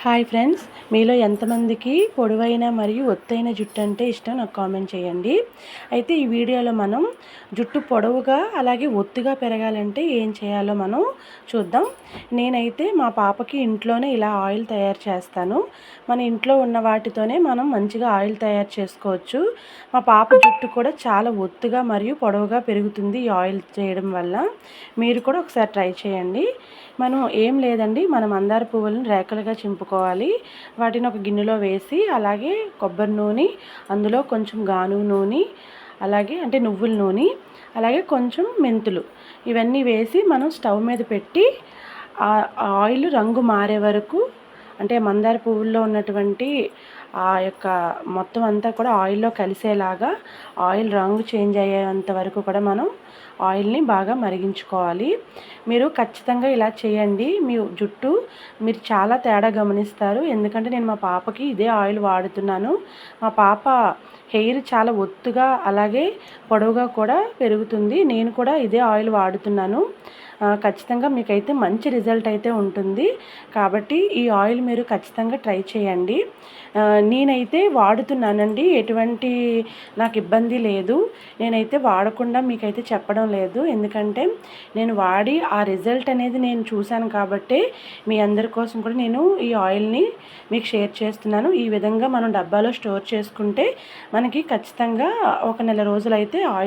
Hi friends, మీలో ఎంతమందికి పొడవైన మరియు ఒత్తైన జుట్టు అంటే ఇష్టం నాకు కామెంట్ చేయండి. అయితే ఈ వీడియోలో మనం జుట్టు పొడవుగా అలాగే ఒత్తుగా పెరగాలంటే ఏం చేయాలో మనం చూద్దాం. నేనైతే మా పాపకి ఇంట్లోనే ఇలా ఆయిల్ తయారు చేస్తాను. మన ఇంట్లో ఉన్న వాటితోనే మనం మంచిగా ఆయిల్ తయారు చేసుకోవచ్చు. మా పాప జుట్టు కూడా చాలా ఒత్తుగా మరియు పొడవుగా పెరుగుతుంది ఈ ఆయిల్ చేయడం వల్ల. మీరు కూడా ఒకసారి ట్రై చేయండి. మనం ఏం లేదండి, మనం మందార పువ్వులను రేకలుగా చింపుకోవాలి. వాటిని ఒక గిన్నెలో వేసి అలాగే కొబ్బరి నూనె, అందులో కొంచెం గానుగ నూనె, అలాగే అంటే నువ్వుల నూనె, అలాగే కొంచెం మెంతులు, ఇవన్నీ వేసి మనం స్టవ్ మీద పెట్టి ఆ ఆయిల్ రంగు మారే వరకు, అంటే మందార పువ్వుల్లో ఉన్నటువంటి ఆ యొక్క మొత్తం అంతా కూడా ఆయిల్లో కలిసేలాగా ఆయిల్ రంగు చేంజ్ అయ్యేంత వరకు కూడా మనం ఆయిల్ని బాగా మరిగించుకోవాలి. మీరు ఖచ్చితంగా ఇలా చేయండి. మీ జుట్టు మీరు చాలా తేడా గమనిస్తారు. ఎందుకంటే నేను మా పాపకి ఇదే ఆయిల్ వాడుతున్నాను. మా పాప హెయిర్ చాలా ఒత్తుగా అలాగే పొడవుగా కూడా పెరుగుతుంది. నేను కూడా ఇదే ఆయిల్ వాడుతున్నాను. ఖచ్చితంగా మీకైతే మంచి రిజల్ట్ అయితే ఉంటుంది. కాబట్టి ఈ ఆయిల్ మీరు ఖచ్చితంగా ట్రై చేయండి. నేనైతే వాడుతున్నానండి, ఎటువంటి నాకు ఇబ్బంది లేదు. నేనైతే వాడకుండా మీకైతే చెప్పడం లేదు, ఎందుకంటే నేను వాడి ఆ రిజల్ట్ అనేది నేను చూశాను కాబట్టి మీ అందరి కోసం కూడా నేను ఈ ఆయిల్ని మీకు షేర్ చేస్తున్నాను. ఈ విధంగా మనం డబ్బాలో స్టోర్ చేసుకుంటే మనకి ఖచ్చితంగా ఒక నెల రోజులైతే ఆయిల్